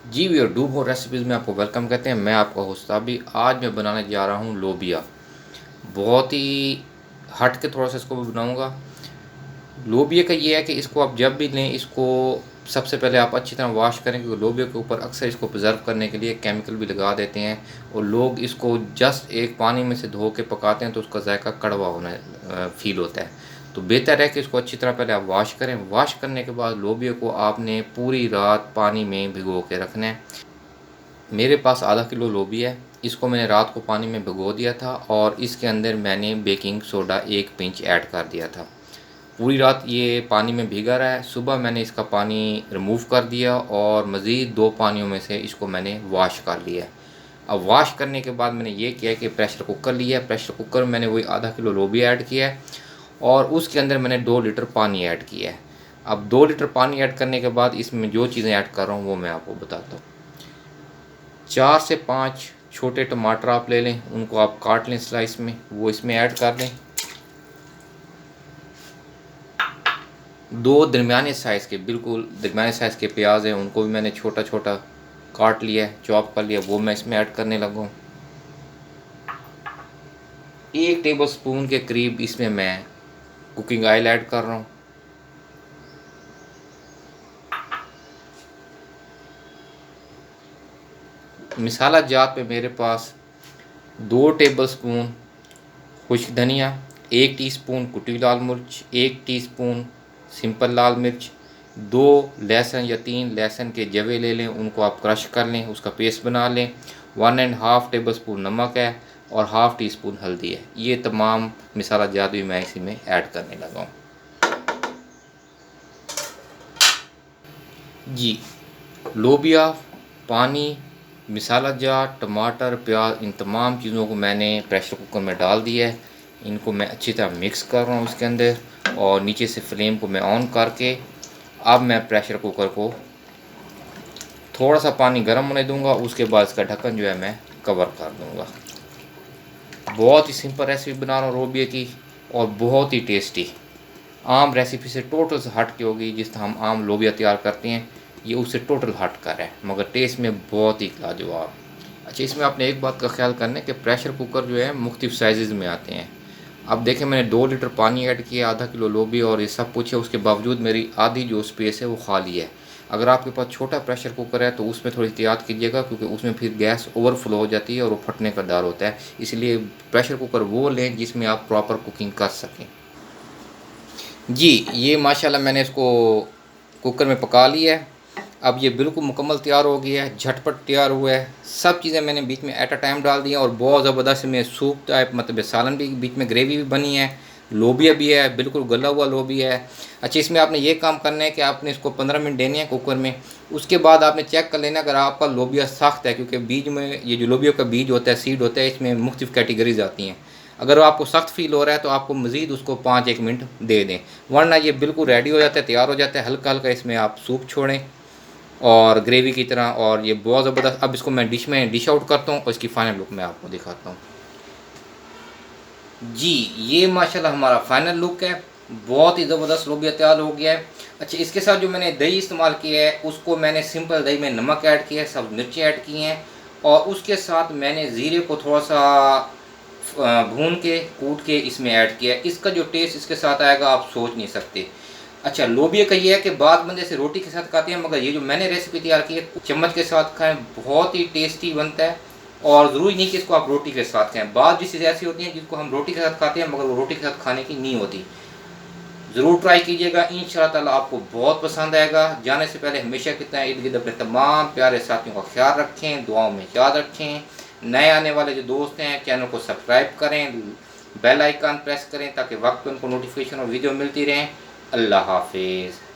Ji we do more recipes में आपको welcome कहते हैं। मैं आपका होस्ट साबी। आज मैं बनाने जा रहा हूँ लोबिया। बहुत ही हट के थोड़ा सा इसको भी बनाऊँगा। लोबिया का ये है कि इसको आप जब भी लें, इसको सबसे पहले आप अच्छी तरह वॉश करें, क्योंकि लोबिया के ऊपर अक्सर इसको प्रिजर्व करने के लिए केमिकल भी लगा देते हैं और लोग इसको जस्ट एक पानी में से धो के पकाते हैं तो उसका जायका कड़वा होना फील होता है। तो बेहतर है कि इसको अच्छी तरह पहले आप वॉश करें। वॉश करने के बाद लोबिया को आपने पूरी रात पानी में भिगो के रखना है। मेरे पास आधा किलो लोबी है। इसको मैंने रात को पानी में भिगो दिया था और इसके अंदर मैंने बेकिंग सोडा 1 पिंच ऐड कर दिया था। पूरी रात ये पानी में भीगा रहा है। सुबह मैंने इसका पानी रिमूव कर दिया और मज़ीद 2 पानियों में से इसको मैंने वॉश कर लिया है। अब वॉश करने के बाद मैंने ये किया कि प्रेशर कुकर लिया है। प्रेशर कुकर में मैंने वही आधा किलो लोबी ऐड किया है और उसके अंदर मैंने 2 लीटर पानी ऐड किया है। अब 2 लीटर पानी ऐड करने के बाद इसमें जो चीज़ें ऐड कर रहा हूँ वो मैं आपको बताता हूँ। 4 से 5 छोटे टमाटर आप ले लें, उनको आप काट लें स्लाइस में, वो इसमें ऐड कर लें। 2 दरमियाने साइज़ के, बिल्कुल दरमियाने साइज़ के प्याज हैं, उनको भी मैंने छोटा छोटा काट लिया है, चॉप कर लिया, वो मैं इसमें ऐड करने लगा हूँ। 1 टेबल स्पून के करीब इसमें मैं कुकिंग ऑयल ऐड कर रहा हूँ। मिसाला जात में मेरे पास 2 टेबल स्पून खुश्क धनिया, 1 टीस्पून कुटी लाल मिर्च, 1 टीस्पून सिंपल लाल मिर्च, 2 लहसुन या 3 लहसुन के जवे ले लें, उनको आप क्रश कर लें, उसका पेस्ट बना लें। 1.5 टेबल स्पून नमक है और हाफ़ टी स्पून हल्दी है। ये तमाम मिसाला जात भी मैं इसी में ऐड करने लगा हूँ। जी, लोबिया, पानी, मिसाला जात, टमाटर, प्याज, इन तमाम चीज़ों को मैंने प्रेशर कुकर में डाल दिया है। इनको मैं अच्छी तरह मिक्स कर रहा हूँ इसके अंदर और नीचे से फ्लेम को मैं ऑन करके अब मैं प्रेशर कुकर को थोड़ा सा पानी गर्म होने दूंगा। उसके बाद इसका ढक्कन जो है मैं कवर कर दूंगा। बहुत ही सिंपल रेसिपी बना रहा हूँ लोबिया की और बहुत ही टेस्टी। आम रेसिपी से टोटल से हट के होगी। जिस तरह हम आम लोबिया तैयार करते हैं, ये उससे टोटल हट कर है, मगर टेस्ट में बहुत ही लाजवाब। अच्छा, इसमें आपने एक बात का ख्याल करना है कि प्रेशर कुकर जो है मुख्तलिफ साइज़ में आते हैं। अब देखें, मैंने 2 लीटर पानी ऐड किया, आधा किलो लोबी और ये सब कुछ है, उसके बावजूद मेरी आधी जो स्पेस है वो खाली है। अगर आपके पास छोटा प्रेशर कुकर है तो उसमें थोड़ी एहतियात कीजिएगा, क्योंकि उसमें फिर गैस ओवरफ्लो हो जाती है और वो फटने का डर होता है। इसलिए प्रेशर कुकर वो लें जिसमें आप प्रॉपर कुकिंग कर सकें। जी, ये माशाल्लाह मैंने इसको कुकर में पका लिया है। अब ये बिल्कुल मुकम्मल तैयार हो गया है, झटपट तैयार हुआ है। सब चीज़ें मैंने बीच में एट अ टाइम डाल दी हैं और बहुत ज़बरदस्त में सूप टाइप, मतलब सालन भी, बीच में ग्रेवी भी बनी है, लोबिया भी है, बिल्कुल गला हुआ लोबिया है। अच्छा, इसमें आपने ये काम करना है कि आपने इसको 15 मिनट देने हैं कुकर में। उसके बाद आपने चेक कर लेना अगर आपका लोबिया सख्त है, क्योंकि बीज में ये जो लोबिया का बीज होता है, सीड होता है, इसमें मुख्तलिफ कैटेगरीज आती हैं। अगर आपको सख्त फील हो रहा है तो आपको मज़ीद उसको 5-1 मिनट दे दें, वरना ये बिल्कुल रेडी हो जाता है, तैयार हो जाता है। हल्का हल्का इसमें आप सूप छोड़ें और ग्रेवी की तरह, और ये बहुत ज़बरदस्त। अब इसको मैं डिश आउट करता हूँ और इसकी फ़ाइनल लुक मैं आपको दिखाता हूँ। जी, ये माशाल्लाह हमारा फ़ाइनल लुक है। बहुत ही ज़बरदस्त लोबिया तैयार हो गया है। अच्छा, इसके साथ जो मैंने दही इस्तेमाल किया है, उसको मैंने सिंपल दही में नमक ऐड किया है, सब मिर्ची ऐड की हैं और उसके साथ मैंने ज़ीरे को थोड़ा सा भून के कूट के इसमें ऐड किया है। इसका जो टेस्ट इसके साथ आएगा आप सोच नहीं सकते। अच्छा, लोबिया का ये है कि बाद बंदे से रोटी के साथ खाते हैं, मगर ये जो मैंने रेसिपी तैयार की है, चम्मच के साथ खाएं, बहुत ही टेस्टी बनता है। और ज़रूरी नहीं कि इसको आप रोटी के साथ खाएं। बाद चीज़ें ऐसी होती हैं जिसको हम रोटी के साथ खाते हैं, मगर वो रोटी के साथ खाने की नहीं होती। ज़रूर ट्राई कीजिएगा, इंशाअल्लाह ताला आपको बहुत पसंद आएगा। जाने से पहले हमेशा की तरह इर्द गिर्द अपने तमाम प्यारे साथियों का ख्याल रखें, दुआओं में याद रखें। नए आने वाले जो दोस्त हैं, चैनल को सब्सक्राइब करें, बेल आइकन प्रेस करें ताकि वक्त पे उनको नोटिफिकेशन और वीडियो मिलती रहें। अल्लाह हाफिज़।